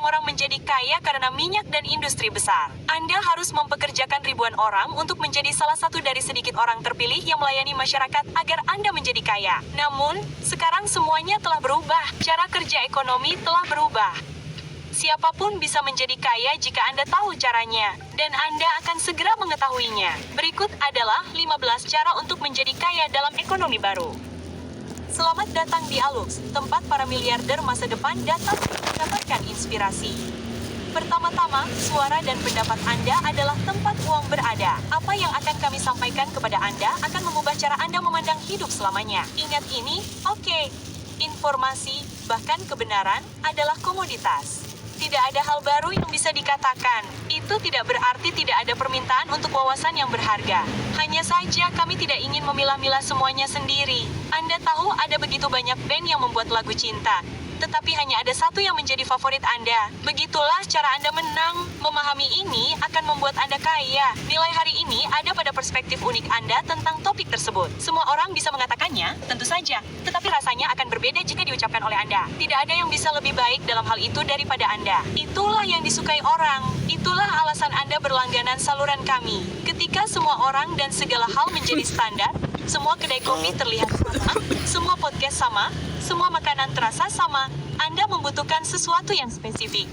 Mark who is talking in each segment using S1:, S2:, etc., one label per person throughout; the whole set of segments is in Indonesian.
S1: orang-orang menjadi kaya karena minyak dan industri besar. Anda harus mempekerjakan ribuan orang untuk menjadi salah satu dari sedikit orang terpilih yang melayani masyarakat agar Anda menjadi kaya. Namun, sekarang semuanya telah berubah. Cara kerja ekonomi telah berubah. Siapapun bisa menjadi kaya jika Anda tahu caranya, dan Anda akan segera mengetahuinya. Berikut adalah 15 cara untuk menjadi kaya dalam ekonomi baru. Selamat datang di Alux, tempat para miliarder masa depan datang untuk mendapatkan inspirasi. Pertama-tama, suara dan pendapat Anda adalah tempat uang berada. Apa yang akan kami sampaikan kepada Anda akan mengubah cara Anda memandang hidup selamanya. Ingat ini, oke. Informasi, bahkan kebenaran, adalah komoditas. Tidak ada hal baru yang bisa dikatakan. Itu tidak berarti tidak ada permintaan untuk wawasan yang berharga. Hanya saja kami tidak ingin memilah-milah semuanya sendiri. Anda tahu ada begitu banyak band yang membuat lagu cinta, tetapi hanya ada satu yang menjadi favorit Anda. Begitulah cara Anda menang. Memahami ini akan membuat Anda kaya. Nilai hari ini ada pada perspektif unik Anda tentang topik tersebut. Semua orang bisa mengatakannya, tentu saja, tetapi rasanya akan berbeda jika diucapkan oleh Anda. Tidak ada yang bisa lebih baik dalam hal itu daripada Anda. Itulah yang disukai orang. Itulah alasan Anda berlangganan saluran kami. Ketika semua orang dan segala hal menjadi standar, semua kedai kopi terlihat sama, semua podcast sama, semua makanan terasa sama, Anda membutuhkan sesuatu yang spesifik.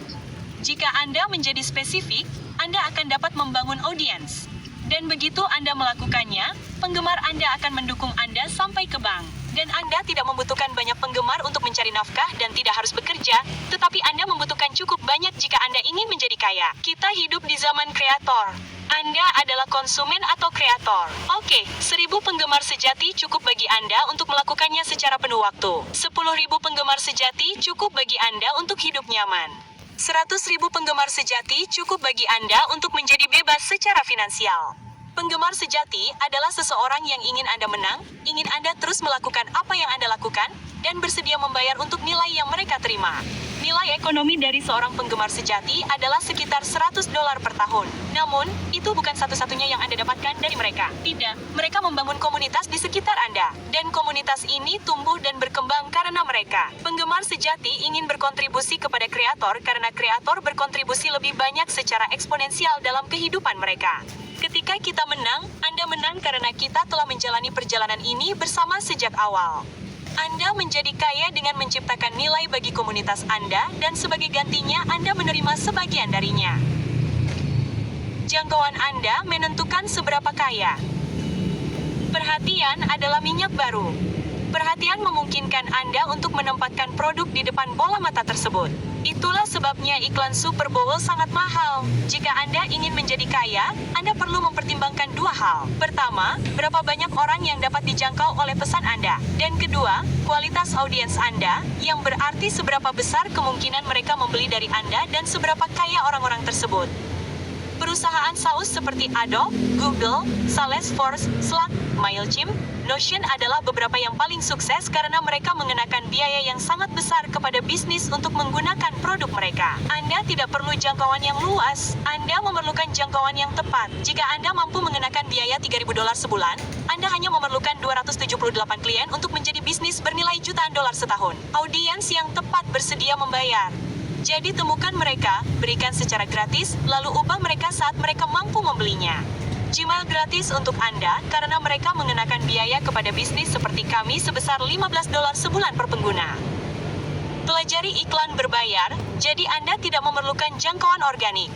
S1: Jika Anda menjadi spesifik, Anda akan dapat membangun audiens. Dan begitu Anda melakukannya, penggemar Anda akan mendukung Anda sampai ke bank. Dan Anda tidak membutuhkan banyak penggemar untuk mencari nafkah dan tidak harus bekerja, tetapi Anda membutuhkan cukup banyak jika Anda ingin menjadi kaya. Kita hidup di zaman kreator. Anda adalah konsumen atau kreator. Oke, 1.000 penggemar sejati cukup bagi Anda untuk melakukannya secara penuh waktu. 10.000 penggemar sejati cukup bagi Anda untuk hidup nyaman. 100.000 penggemar sejati cukup bagi Anda untuk menjadi bebas secara finansial. Penggemar sejati adalah seseorang yang ingin Anda menang, ingin Anda terus melakukan apa yang Anda lakukan, dan bersedia membayar untuk nilai yang mereka terima. Nilai ekonomi dari seorang penggemar sejati adalah sekitar $100 per tahun. Namun, itu bukan satu-satunya yang Anda dapatkan dari mereka. Tidak, mereka membangun komunitas di sekitar Anda. Dan komunitas ini tumbuh dan berkembang karena mereka. Penggemar sejati ingin berkontribusi kepada kreator karena kreator berkontribusi lebih banyak secara eksponensial dalam kehidupan mereka. Ketika kita menang, Anda menang karena kita telah menjalani perjalanan ini bersama sejak awal. Anda menjadi kaya dengan menciptakan nilai bagi komunitas Anda, dan sebagai gantinya Anda menerima sebagian darinya. Jangkauan Anda menentukan seberapa kaya. Perhatian adalah minyak baru. Perhatian memungkinkan Anda untuk menempatkan produk di depan bola mata tersebut. Itulah sebabnya iklan Super Bowl sangat mahal. Jika Anda ingin menjadi kaya, Anda perlu mempertimbangkan dua hal. Pertama, berapa banyak orang yang dapat dijangkau oleh pesan Anda. Dan kedua, kualitas audiens Anda, yang berarti seberapa besar kemungkinan mereka membeli dari Anda dan seberapa kaya orang-orang tersebut. Perusahaan saus seperti Adobe, Google, Salesforce, Slack, Mailchimp, Notion adalah beberapa yang paling sukses karena mereka mengenakan biaya yang sangat besar kepada bisnis untuk menggunakan produk mereka. Anda tidak perlu jangkauan yang luas, Anda memerlukan jangkauan yang tepat. Jika Anda mampu mengenakan biaya $3.000 sebulan, Anda hanya memerlukan 278 klien untuk menjadi bisnis bernilai jutaan dolar setahun. Audiens yang tepat bersedia membayar. Jadi temukan mereka, berikan secara gratis, lalu ubah mereka saat mereka mampu membelinya. Gmail gratis untuk Anda karena mereka mengenakan biaya kepada bisnis seperti kami sebesar $15 sebulan per pengguna. Pelajari iklan berbayar, jadi Anda tidak memerlukan jangkauan organik.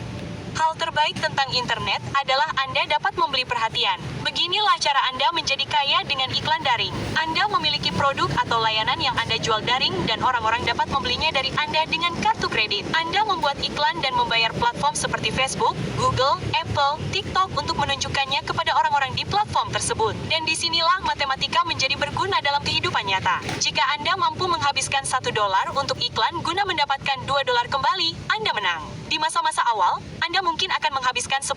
S1: Hal terbaik tentang internet adalah Anda dapat membeli perhatian. Beginilah cara Anda menjadi kaya dengan iklan daring. Anda memiliki produk atau layanan yang Anda jual daring dan orang-orang dapat membelinya dari Anda dengan kartu kredit. Anda membuat iklan dan membayar platform seperti Facebook, Google, Apple, TikTok untuk menunjukkannya kepada orang-orang di platform tersebut. Dan disinilah matematika menjadi berguna dalam kehidupan nyata. Jika Anda mampu menghabiskan $1 untuk iklan guna mendapatkan $2 kembali, Anda menang. Di masa-masa awal, Anda mungkin akan menghabiskan $10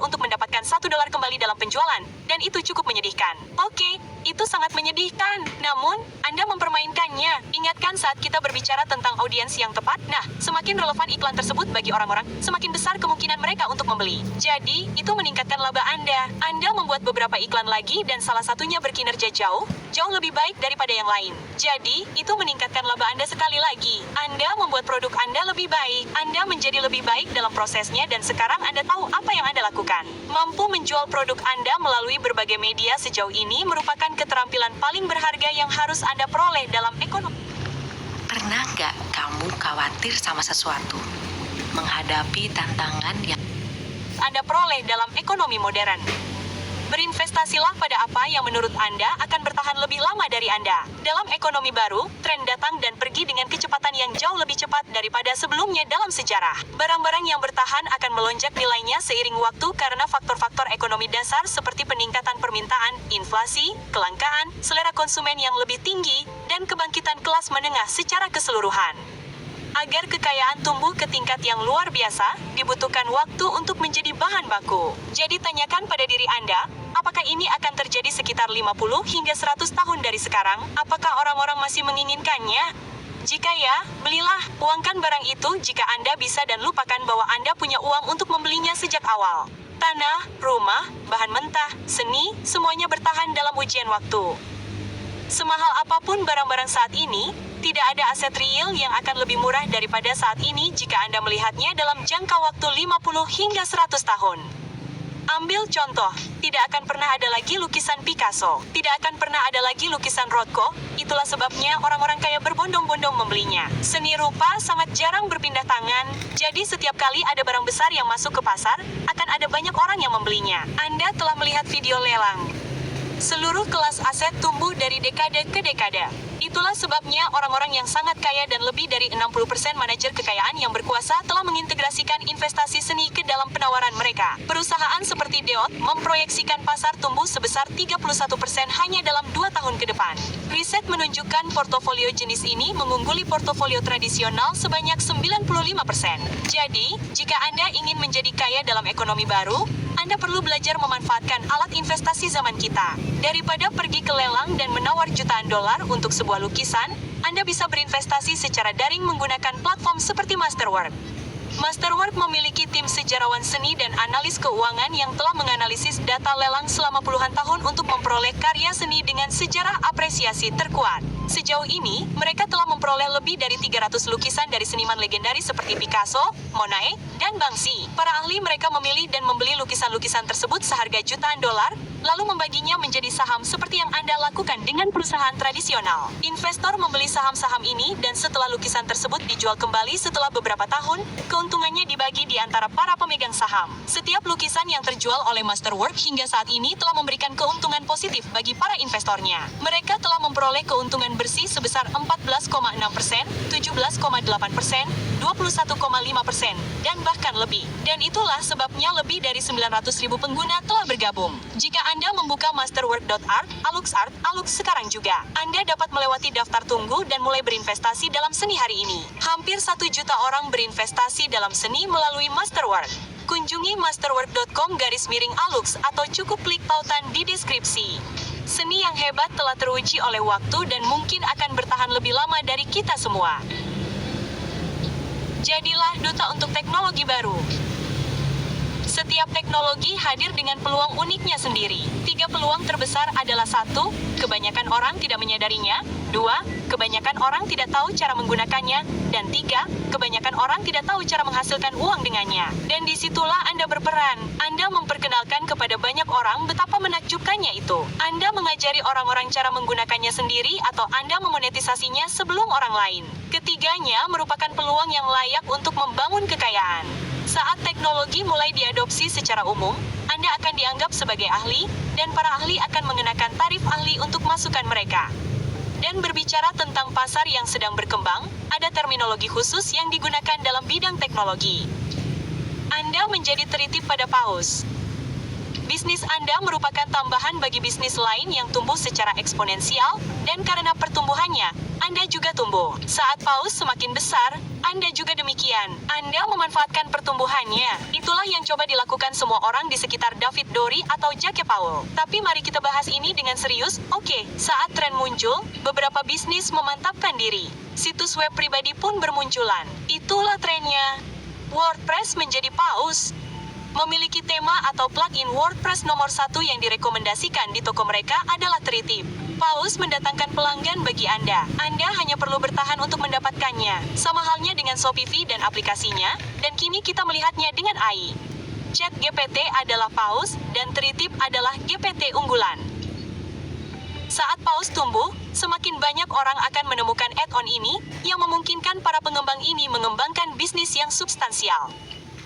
S1: untuk mendapatkan $1 kembali dalam penjualan, dan itu cukup menyedihkan. Oke, itu sangat menyedihkan. Namun, Anda mempermainkannya. Ingatkan saat kita berbicara tentang audiens yang tepat, nah, semakin Semakin relevan iklan tersebut bagi orang-orang, semakin besar kemungkinan mereka untuk membeli. Jadi, itu meningkatkan laba Anda. Anda membuat beberapa iklan lagi dan salah satunya berkinerja jauh lebih baik daripada yang lain. Jadi, itu meningkatkan laba Anda sekali lagi. Anda membuat produk Anda lebih baik. Anda menjadi lebih baik dalam prosesnya dan sekarang Anda tahu apa yang Anda lakukan. Mampu menjual produk Anda melalui berbagai media sejauh ini merupakan keterampilan paling berharga yang harus Anda peroleh dalam ekonomi.
S2: Pernah nggak kamu khawatir sama sesuatu? Menghadapi tantangan yang
S1: Anda peroleh dalam ekonomi modern. Berinvestasilah pada apa yang menurut Anda akan bertahan lebih lama dari Anda. Dalam ekonomi baru, tren datang dan pergi dengan kecepatan yang jauh lebih cepat daripada sebelumnya dalam sejarah. Barang-barang yang bertahan akan melonjak nilainya seiring waktu karena faktor-faktor ekonomi dasar seperti peningkatan permintaan, inflasi, kelangkaan, selera konsumen yang lebih tinggi, dan kebangkitan kelas menengah secara keseluruhan. Agar kekayaan tumbuh ke tingkat yang luar biasa, dibutuhkan waktu untuk menjadi bahan baku. Jadi tanyakan pada diri Anda, apakah ini akan terjadi sekitar 50 hingga 100 tahun dari sekarang? Apakah orang-orang masih menginginkannya? Jika ya, belilah, uangkan barang itu jika Anda bisa dan lupakan bahwa Anda punya uang untuk membelinya sejak awal. Tanah, rumah, bahan mentah, seni, semuanya bertahan dalam ujian waktu. Semahal apapun barang-barang saat ini, tidak ada aset real yang akan lebih murah daripada saat ini jika Anda melihatnya dalam jangka waktu 50 hingga 100 tahun. Ambil contoh, tidak akan pernah ada lagi lukisan Picasso, tidak akan pernah ada lagi lukisan Rothko, itulah sebabnya orang-orang kaya berbondong-bondong membelinya. Seni rupa sangat jarang berpindah tangan, jadi setiap kali ada barang besar yang masuk ke pasar, akan ada banyak orang yang membelinya. Anda telah melihat video lelang. Seluruh kelas aset tumbuh dari dekade ke dekade. Itulah sebabnya orang-orang yang sangat kaya dan lebih dari 60% manajer kekayaan yang berkuasa telah mengintegrasikan investasi seni ke dalam penawaran mereka. Perusahaan seperti Deot memproyeksikan pasar tumbuh sebesar 31% hanya dalam 2 tahun ke depan. Riset menunjukkan portofolio jenis ini mengungguli portofolio tradisional sebanyak 95%. Jadi, jika Anda ingin menjadi kaya dalam ekonomi baru, Anda perlu belajar memanfaatkan alat investasi zaman kita. Daripada pergi ke lelang dan menawar jutaan dolar untuk sebuah lukisan, Anda bisa berinvestasi secara daring menggunakan platform seperti Masterwork. Masterwork memiliki tim sejarawan seni dan analis keuangan yang telah menganalisis data lelang selama puluhan tahun untuk memperoleh karya seni dengan sejarah apresiasi terkuat. Sejauh ini, mereka telah memperoleh lebih dari 300 lukisan dari seniman legendaris seperti Picasso, Monet, dan Banksy. Para ahli mereka memilih dan membeli lukisan-lukisan tersebut seharga jutaan dolar, lalu membaginya menjadi saham seperti yang Anda lakukan dengan perusahaan tradisional. Investor membeli saham-saham ini dan setelah lukisan tersebut dijual kembali setelah beberapa tahun, keuntungannya dibagi di antara para pemegang saham. Setiap lukisan yang terjual oleh Masterwork hingga saat ini telah memberikan keuntungan positif bagi para investornya. Mereka telah memperoleh keuntungan bersih sebesar 14,6%, 17,8%, 21,5%, dan bahkan lebih. Dan itulah sebabnya lebih dari 900.000 pengguna telah bergabung. Jika Anda membuka masterwork.art, Alux sekarang juga, Anda dapat melewati daftar tunggu dan mulai berinvestasi dalam seni hari ini. Hampir 1 juta orang berinvestasi dalam seni melalui Masterwork. Kunjungi masterwork.com/alux atau cukup klik tautan di deskripsi. Seni yang hebat telah teruji oleh waktu dan mungkin akan bertahan lebih lama dari kita semua. Jadilah duta untuk teknologi baru. Setiap teknologi hadir dengan peluang uniknya sendiri. 3 peluang terbesar adalah 1. Kebanyakan orang tidak menyadarinya. 2. Kebanyakan orang tidak tahu cara menggunakannya. Dan 3. Kebanyakan orang tidak tahu cara menghasilkan uang dengannya. Dan disitulah Anda berperan. Anda memperkenalkan kepada banyak orang betapa menakjubkannya itu. Anda mengajari orang-orang cara menggunakannya sendiri atau Anda memonetisasinya sebelum orang lain. Ketiganya merupakan peluang yang layak untuk membangun kekayaan. Saat teknologi mulai diadopsi secara umum, Anda akan dianggap sebagai ahli, dan para ahli akan mengenakan tarif ahli untuk masukan mereka. Dan berbicara tentang pasar yang sedang berkembang, ada terminologi khusus yang digunakan dalam bidang teknologi. Anda menjadi tertib pada paus. Bisnis Anda merupakan tambahan bagi bisnis lain yang tumbuh secara eksponensial, dan karena pertumbuhannya, Anda juga tumbuh. Saat paus semakin besar, Anda juga demikian. Anda memanfaatkan pertumbuhannya. Itulah yang coba dilakukan semua orang di sekitar David Dory atau Jake Paul. Tapi mari kita bahas ini dengan serius. Oke, saat tren muncul, beberapa bisnis memantapkan diri. Situs web pribadi pun bermunculan. Itulah tren WordPress menjadi paus. Memiliki tema atau plugin WordPress nomor 1 yang direkomendasikan di toko mereka adalah Tritip. Paus mendatangkan pelanggan bagi Anda. Anda hanya perlu bertahan untuk mendapatkannya. Sama halnya dengan Shopify dan aplikasinya, dan kini kita melihatnya dengan AI. ChatGPT adalah paus, dan Tritip adalah GPT unggulan. Saat paus tumbuh, semakin banyak orang akan menemukan add-on ini, yang memungkinkan para pengembang ini mengembangkan bisnis yang substansial.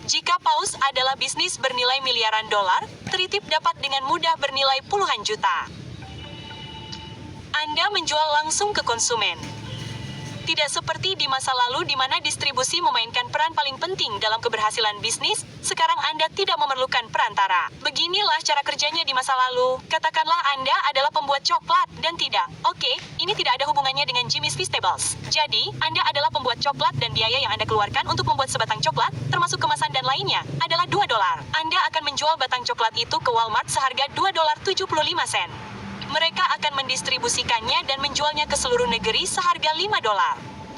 S1: Jika paus adalah bisnis bernilai miliaran dolar, Tritip dapat dengan mudah bernilai puluhan juta. Anda menjual langsung ke konsumen. Tidak seperti di masa lalu di mana distribusi memainkan peran paling penting dalam keberhasilan bisnis, sekarang Anda tidak memerlukan perantara. Beginilah cara kerjanya di masa lalu. Katakanlah Anda adalah pembuat coklat, dan tidak. Oke, ini tidak ada hubungannya dengan Jimmy's Feastables. Jadi, Anda adalah pembuat coklat dan biaya yang Anda keluarkan untuk membuat sebatang coklat, termasuk kemasan dan lainnya, adalah $2. Anda akan menjual batang coklat itu ke Walmart seharga $2.75. Mereka akan mendistribusikannya dan menjualnya ke seluruh negeri seharga $5.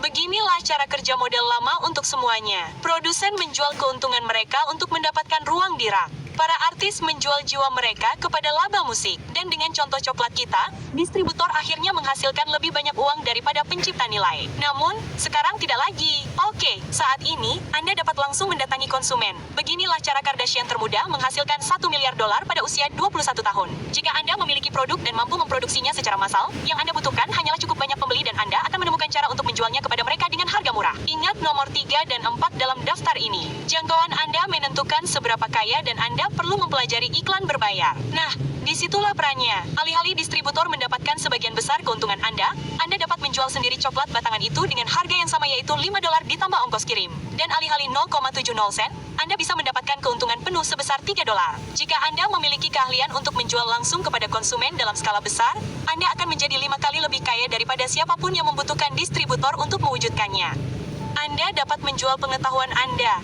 S1: Beginilah cara kerja model lama untuk semuanya. Produsen menjual keuntungan mereka untuk mendapatkan ruang di rak. Para artis menjual jiwa mereka kepada laba musik. Dan dengan contoh coklat kita, distributor akhirnya menghasilkan lebih banyak uang daripada pencipta nilai. Namun, sekarang tidak lagi. Oke, saat ini, Anda dapat langsung mendatangi konsumen. Beginilah cara Kardashian termuda menghasilkan $1 miliar pada usia 21 tahun. Jika Anda memiliki produk dan mampu memproduksinya secara massal, yang Anda butuhkan hanyalah cukup banyak pembeli dan Anda akan menemukan cara untuk menjualnya kepada mereka dengan harga murah. Ingat nomor 3 dan 4 dalam daftar ini. Jangkauan Anda menentukan seberapa kaya dan Anda perlu mempelajari iklan berbayar. Nah, disitulah perannya. Alih-alih distributor mendapatkan sebagian besar keuntungan Anda dapat menjual sendiri coklat batangan itu dengan harga yang sama yaitu $5 ditambah ongkos kirim. Dan alih-alih 0,70 sen, Anda bisa mendapatkan keuntungan penuh sebesar $3. Jika Anda memiliki keahlian untuk menjual langsung kepada konsumen dalam skala besar, Anda akan menjadi 5 kali lebih kaya daripada siapapun yang membutuhkan distributor untuk mewujudkannya. Anda dapat menjual pengetahuan Anda.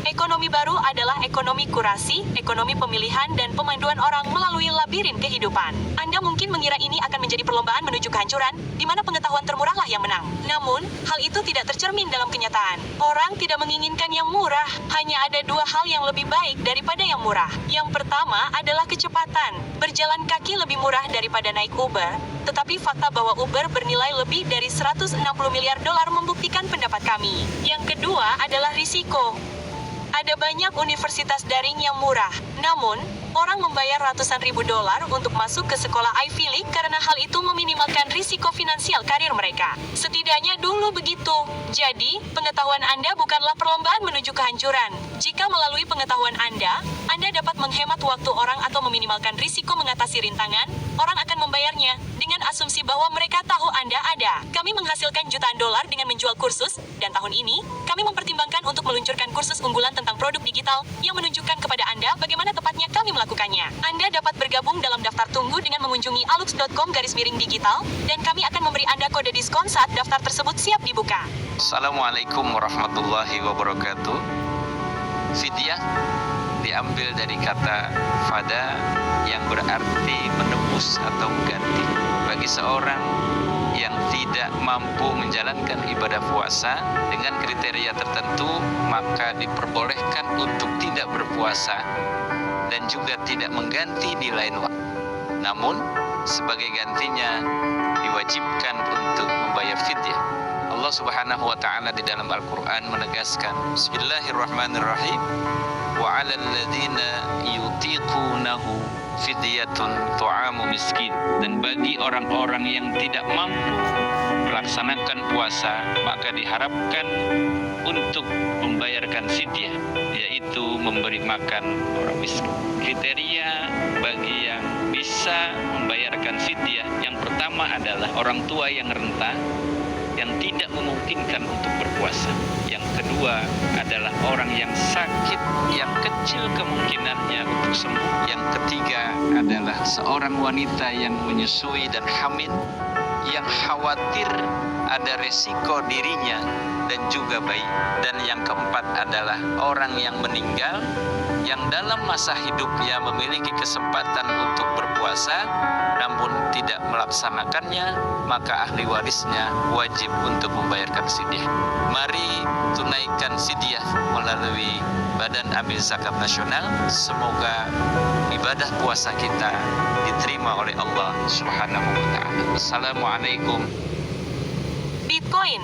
S1: Ekonomi baru adalah ekonomi kurasi, ekonomi pemilihan dan pemanduan orang melalui labirin kehidupan. Anda mungkin mengira ini akan menjadi perlombaan menuju kehancuran, di mana pengetahuan termurahlah yang menang. Namun, hal itu tidak tercermin dalam kenyataan. Orang tidak menginginkan yang murah, hanya ada 2 hal yang lebih baik daripada yang murah. Yang pertama adalah kecepatan. Berjalan kaki lebih murah daripada naik Uber, tetapi fakta bahwa Uber bernilai lebih dari $160 miliar membuktikan pendapat kami. Yang kedua adalah risiko. Ada banyak universitas daring yang murah, namun, orang membayar ratusan ribu dolar untuk masuk ke sekolah Ivy League karena hal itu meminimalkan risiko finansial karir mereka. Setidaknya dulu begitu. Jadi, pengetahuan Anda bukanlah perlombaan menuju kehancuran. Jika melalui pengetahuan Anda dapat menghemat waktu orang atau meminimalkan risiko mengatasi rintangan, orang akan membayarnya dengan asumsi bahwa mereka tahu Anda ada. Kami menghasilkan jutaan dolar dengan menjual kursus, dan tahun ini, kami mempertimbangkan untuk meluncurkan kursus unggulan tentang produk digital yang menunjukkan kepada Anda bagaimana tepatnya kami melakukannya. Anda dapat bergabung dalam daftar tunggu dengan mengunjungi alux.com/digital, dan kami akan memberi Anda kode diskon saat daftar tersebut siap dibuka.
S3: Assalamualaikum warahmatullahi wabarakatuh. Fidyah diambil dari kata fada yang berarti menebus atau mengganti. Bagi seorang yang tidak mampu menjalankan ibadah puasa dengan kriteria tertentu, maka diperbolehkan untuk tidak berpuasa dan juga tidak mengganti di lain waktu. Namun, sebagai gantinya diwajibkan untuk membayar fidyah. Allah Subhanahu wa taala di dalam Al-Qur'an menegaskan, Bismillahirrahmanirrahim, wa 'alal ladzina yutiqunahu fidyatun tu'amu miskin. Dan bagi orang-orang yang tidak mampu melaksanakan puasa, maka diharapkan untuk membayarkan fidyah, yaitu memberi makan orang miskin. Kriteria bagi yang bisa membayarkan fidyah yang pertama adalah orang tua yang renta, yang tidak memungkinkan untuk berpuasa. Yang kedua adalah orang yang sakit, yang kecil kemungkinannya untuk sembuh. Yang ketiga adalah seorang wanita yang menyusui dan hamil, yang khawatir ada resiko dirinya dan juga bayi. Dan yang keempat adalah orang yang meninggal yang dalam masa hidupnya memiliki kesempatan untuk berpuasa namun tidak melaksanakannya, maka ahli warisnya wajib untuk membayarkan fidyah. Mari tunaikan fidyah melalui Badan Amil Zakat Nasional. Semoga ibadah puasa kita diterima oleh Allah Subhanahu wa taala. Assalamualaikum.
S1: Bitcoin.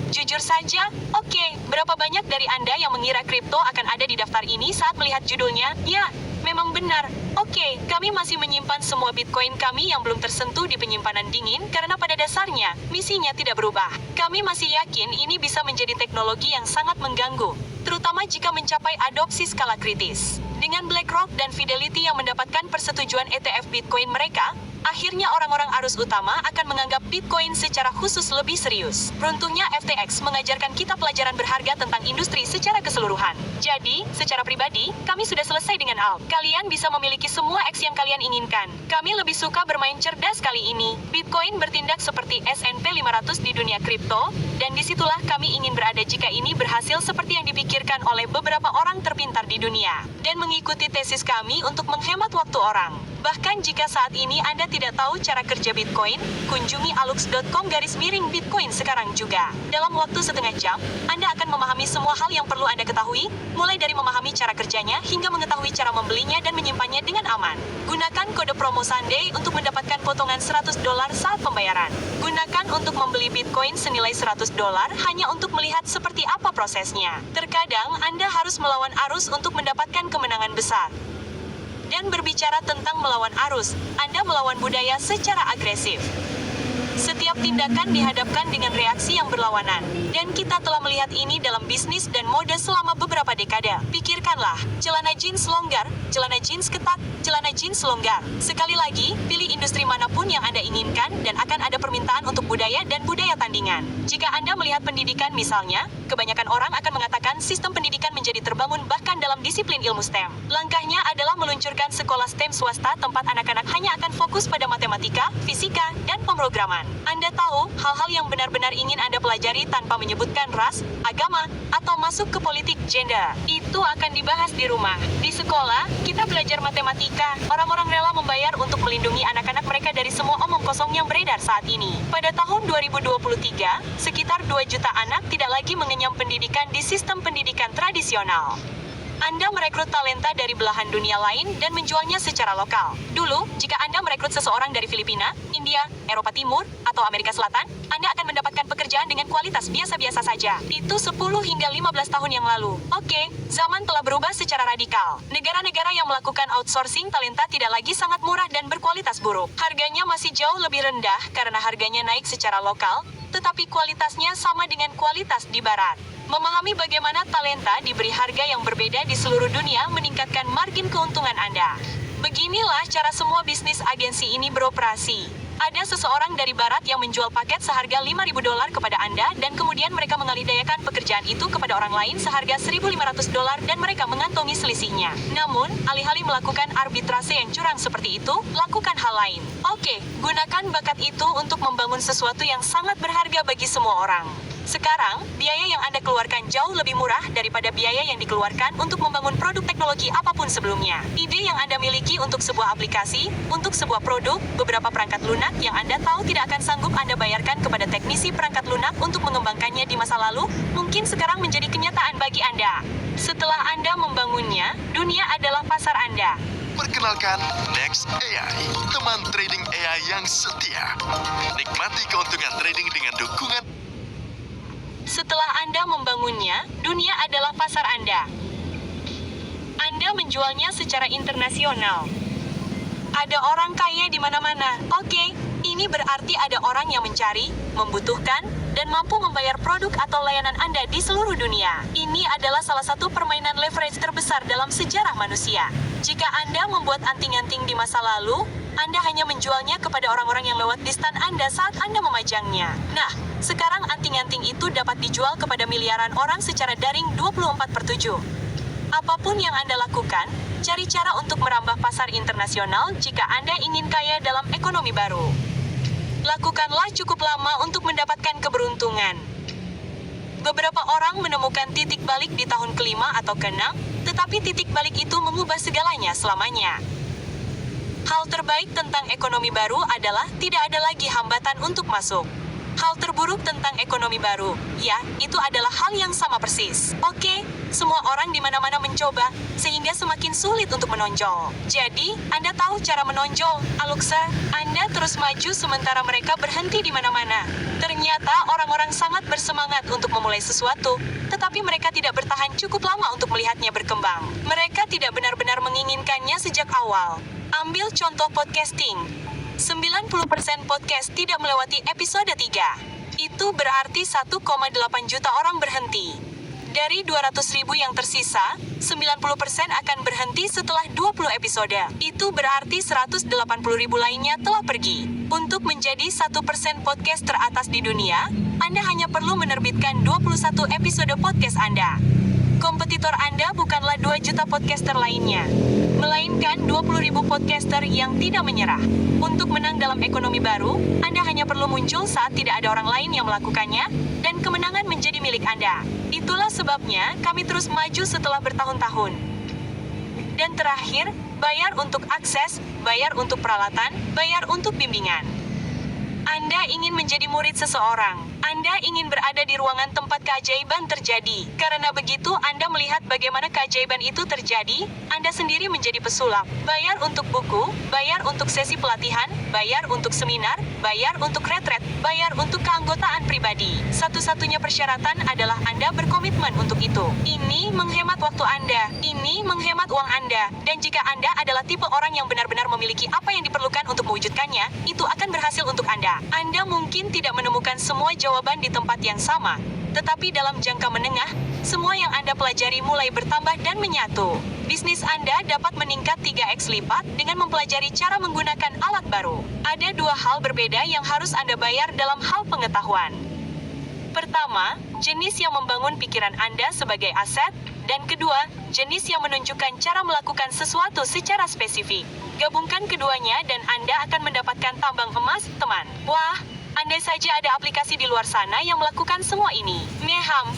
S1: Jujur saja, oke, berapa banyak dari Anda yang mengira kripto akan ada di daftar ini saat melihat judulnya? Ya, memang benar. Oke, kami masih menyimpan semua Bitcoin kami yang belum tersentuh di penyimpanan dingin karena pada dasarnya, misinya tidak berubah. Kami masih yakin ini bisa menjadi teknologi yang sangat mengganggu, terutama jika mencapai adopsi skala kritis. Dengan BlackRock dan Fidelity yang mendapatkan persetujuan ETF Bitcoin mereka, akhirnya orang-orang arus utama akan menganggap Bitcoin secara khusus lebih serius. Beruntungnya FTX mengajarkan kita pelajaran berharga tentang industri secara keseluruhan. Jadi, secara pribadi, kami sudah selesai dengan alt. Kalian bisa memiliki semua X yang kalian inginkan. Kami lebih suka bermain cerdas kali ini. Bitcoin bertindak seperti S&P 500 di dunia kripto, dan disitulah kami ingin berada jika ini berhasil seperti yang dipikirkan oleh beberapa orang terpintar di dunia. Dan mengikuti tesis kami untuk menghemat waktu orang. Bahkan jika saat ini Anda tidak tahu cara kerja Bitcoin, kunjungi alux.com/Bitcoin sekarang juga. Dalam waktu setengah jam, Anda akan memahami semua hal yang perlu Anda ketahui, mulai dari memahami cara kerjanya hingga mengetahui cara membelinya dan menyimpannya dengan aman. Gunakan kode promo Sunday untuk mendapatkan potongan $100 saat pembayaran. Gunakan untuk membeli Bitcoin senilai $100 hanya untuk melihat seperti apa prosesnya. Terkadang Anda harus melawan arus untuk mendapatkan kemenangan besar. Dan berbicara tentang melawan arus, Anda melawan budaya secara agresif. Setiap tindakan dihadapkan dengan reaksi yang berlawanan. Dan kita telah melihat ini dalam bisnis dan mode selama beberapa dekade. Pikirkanlah, celana jeans longgar, celana jeans ketat, celana jeans longgar. Sekali lagi, pilih industri manapun yang Anda inginkan dan akan ada permintaan untuk budaya dan budaya tandingan. Jika Anda melihat pendidikan misalnya, kebanyakan orang akan mengatakan sistem pendidikan menjadi terbangun bahkan dalam disiplin ilmu STEM. Langkahnya adalah meluncurkan sekolah STEM swasta tempat anak-anak hanya akan fokus pada matematika, fisika, dan pemrograman. Anda tahu, hal-hal yang benar-benar ingin Anda pelajari tanpa menyebutkan ras, agama, atau masuk ke politik gender. Itu akan dibahas di rumah. Di sekolah, kita belajar matematika. Orang-orang rela membayar untuk melindungi anak-anak mereka dari semua omong kosong yang beredar saat ini. Pada tahun 2023, sekitar 2 juta anak tidak lagi mengenyam pendidikan di sistem pendidikan tradisional. Anda merekrut talenta dari belahan dunia lain dan menjualnya secara lokal. Dulu, jika Anda merekrut seseorang dari Filipina, India, Eropa Timur, atau Amerika Selatan, Anda akan mendapatkan pekerjaan dengan kualitas biasa-biasa saja. Itu 10 hingga 15 tahun yang lalu. Oke, zaman telah berubah secara radikal. Negara-negara yang melakukan outsourcing talenta tidak lagi sangat murah dan berkualitas buruk. Harganya masih jauh lebih rendah karena harganya naik secara lokal, tetapi kualitasnya sama dengan kualitas di barat. Memahami bagaimana talenta diberi harga yang berbeda di seluruh dunia meningkatkan margin keuntungan Anda. Beginilah cara semua bisnis agensi ini beroperasi. Ada seseorang dari barat yang menjual paket seharga $5.000 kepada Anda dan kemudian mereka mengalihdayakan pekerjaan itu kepada orang lain seharga $1.500 dan mereka mengantongi selisihnya. Namun, alih-alih melakukan arbitrase yang curang seperti itu, lakukan hal lain. Oke, gunakan bakat itu untuk membangun sesuatu yang sangat berharga bagi semua orang. Sekarang, biaya yang Anda keluarkan jauh lebih murah daripada biaya yang dikeluarkan untuk membangun produk teknologi apapun sebelumnya. Ide yang Anda miliki untuk sebuah aplikasi, untuk sebuah produk, beberapa perangkat lunak yang Anda tahu tidak akan sanggup Anda bayarkan kepada teknisi perangkat lunak untuk mengembangkannya di masa lalu, mungkin sekarang menjadi kenyataan bagi Anda. Setelah Anda membangunnya, dunia adalah pasar Anda.
S4: Perkenalkan Next AI, teman trading AI yang setia. Nikmati keuntungan trading dengan dukungan.
S1: Setelah Anda membangunnya, dunia adalah pasar Anda. Anda menjualnya secara internasional. Ada orang kaya di mana-mana. Oke, ini berarti ada orang yang mencari, membutuhkan, dan mampu membayar produk atau layanan Anda di seluruh dunia. Ini adalah salah satu permainan leverage terbesar dalam sejarah manusia. Jika Anda membuat anting-anting di masa lalu, Anda hanya menjualnya kepada orang-orang yang lewat di stand Anda saat Anda memajangnya. Nah, sekarang anting-anting itu dapat dijual kepada miliaran orang secara daring 24/7. Apapun yang Anda lakukan, cari cara untuk merambah pasar internasional jika Anda ingin kaya dalam ekonomi baru. Lakukanlah cukup lama untuk mendapatkan keberuntungan. Beberapa orang menemukan titik balik di tahun ke-5 atau ke-6, tetapi titik balik itu mengubah segalanya selamanya. Hal terbaik tentang ekonomi baru adalah tidak ada lagi hambatan untuk masuk. Hal terburuk tentang ekonomi baru, ya, itu adalah hal yang sama persis. Oke, semua orang di mana-mana mencoba, sehingga semakin sulit untuk menonjol. Jadi, Anda tahu cara menonjol, Aluksa. Anda terus maju sementara mereka berhenti di mana-mana. Ternyata orang-orang sangat bersemangat untuk memulai sesuatu, tetapi mereka tidak bertahan cukup lama untuk melihatnya berkembang. Mereka tidak benar-benar menginginkannya sejak awal. Ambil contoh podcasting. 90% podcast tidak melewati episode 3. Itu berarti 1,8 juta orang berhenti. Dari 200.000 yang tersisa, 90% akan berhenti setelah 20 episode. Itu berarti 180.000 lainnya telah pergi. Untuk menjadi 1% podcast teratas di dunia, Anda hanya perlu menerbitkan 21 episode podcast Anda. Kompetitor Anda bukanlah 2 juta podcaster lainnya, melainkan 20.000 podcaster yang tidak menyerah. Untuk menang dalam ekonomi baru, Anda hanya perlu muncul saat tidak ada orang lain yang melakukannya, dan kemenangan menjadi milik Anda. Itulah sebabnya kami terus maju setelah bertahun-tahun. Dan terakhir, bayar untuk akses, bayar untuk peralatan, bayar untuk bimbingan. Anda ingin menjadi murid seseorang. Anda ingin berada di ruangan tempat keajaiban terjadi. Karena begitu Anda melihat bagaimana keajaiban itu terjadi, Anda sendiri menjadi pesulap. Bayar untuk buku, bayar untuk sesi pelatihan, bayar untuk seminar, bayar untuk retret, bayar untuk keanggotaan pribadi. Satu-satunya persyaratan adalah Anda berkomitmen untuk itu. Ini menghemat waktu Anda. Ini menghemat uang Anda. Dan jika Anda adalah tipe orang yang benar-benar memiliki apa yang diperlukan untuk mewujudkannya, itu akan berhasil untuk Anda. Anda mungkin tidak menemukan semua jawaban di tempat yang sama, tetapi dalam jangka menengah, semua yang Anda pelajari mulai bertambah dan menyatu. Bisnis Anda dapat meningkat 3x lipat dengan mempelajari cara menggunakan alat baru. Ada 2 hal berbeda yang harus Anda bayar dalam hal pengetahuan. Pertama, jenis yang membangun pikiran Anda sebagai aset, dan kedua, jenis yang menunjukkan cara melakukan sesuatu secara spesifik. Gabungkan keduanya dan Anda akan mendapatkan tambang emas, teman. Wah, andai saja ada aplikasi di luar sana yang melakukan semua ini. Meham,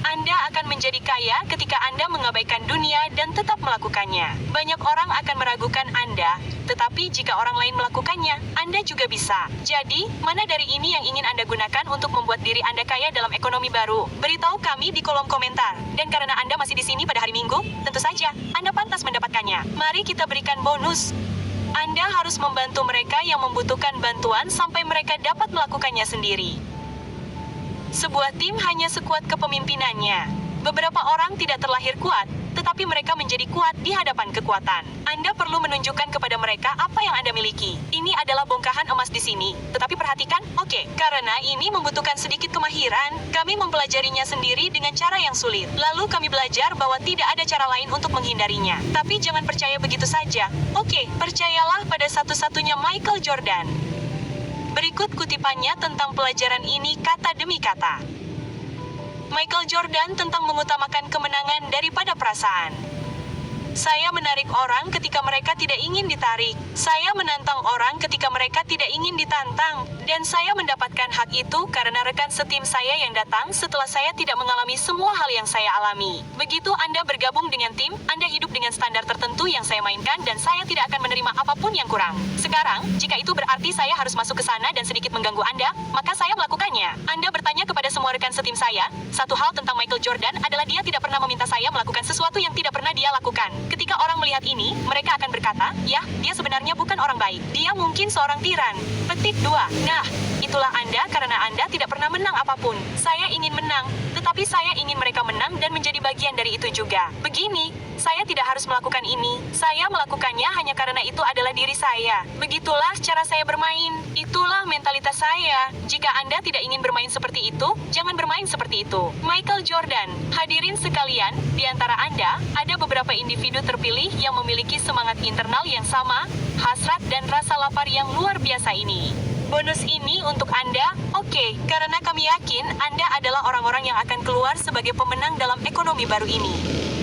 S1: Anda akan menjadi kaya ketika Anda mengabaikan dunia dan tetap melakukannya. Banyak orang akan meragukan Anda, tetapi jika orang lain melakukannya, Anda juga bisa. Jadi, mana dari ini yang ingin Anda gunakan untuk membuat diri Anda kaya dalam ekonomi baru? Beritahu kami di kolom komentar. Dan karena Anda masih di sini pada hari Minggu, tentu saja Anda pantas mendapatkannya. Mari kita berikan bonus. Anda harus membantu mereka yang membutuhkan bantuan sampai mereka dapat melakukannya sendiri. Sebuah tim hanya sekuat kepemimpinannya. Beberapa orang tidak terlahir kuat, tetapi mereka menjadi kuat di hadapan kekuatan. Anda perlu menunjukkan kepada mereka apa yang Anda miliki. Ini adalah bongkahan emas di sini. Tetapi perhatikan, oke, karena ini membutuhkan sedikit kemahiran, kami mempelajarinya sendiri dengan cara yang sulit. Lalu kami belajar bahwa tidak ada cara lain untuk menghindarinya. Tapi jangan percaya begitu saja. Oke, percayalah pada satu-satunya Michael Jordan. Berikut kutipannya tentang pelajaran ini kata demi kata. Michael Jordan tentang mengutamakan kemenangan daripada perasaan. Saya menarik orang ketika mereka tidak ingin ditarik. Saya menantang orang ketika mereka tidak ingin ditantang. Dan saya mendapatkan hak itu karena rekan setim saya yang datang setelah saya tidak mengalami semua hal yang saya alami. Begitu Anda bergabung dengan tim, Anda hidup dengan standar tertentu yang saya mainkan dan saya tidak akan menerima apapun yang kurang. Sekarang, jika itu berarti saya harus masuk ke sana dan sedikit mengganggu Anda, maka saya melakukannya. Anda bertanya kepada semua rekan setim saya, satu hal tentang Michael Jordan adalah dia tidak pernah meminta saya melakukan sesuatu yang tidak pernah dia lakukan. Ketika orang melihat ini, mereka akan berkata, ya, dia sebenarnya bukan orang baik. Dia mungkin seorang tiran. Petik 2. Nah, itulah Anda karena Anda tidak pernah menang apapun. Saya ingin menang, tetapi saya ingin mereka menang dan menjadi bagian dari itu juga. Begini, saya tidak harus melakukan ini. Saya melakukannya hanya karena itu adalah diri saya. Begitulah cara saya bermain. Itulah mentalitas saya. Jika Anda tidak ingin bermain seperti itu, jangan bermain seperti itu. Michael Jordan. Hadirin sekalian, di antara Anda, ada beberapa individu terpilih yang memiliki semangat internal yang sama, hasrat dan rasa lapar yang luar biasa ini. Bonus ini untuk Anda, oke, karena kami yakin Anda adalah orang-orang yang akan keluar sebagai pemenang dalam ekonomi baru ini.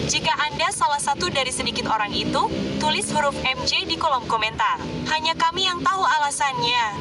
S1: Jika Anda salah satu dari sedikit orang itu, tulis huruf MJ di kolom komentar. Hanya kami yang tahu alasannya.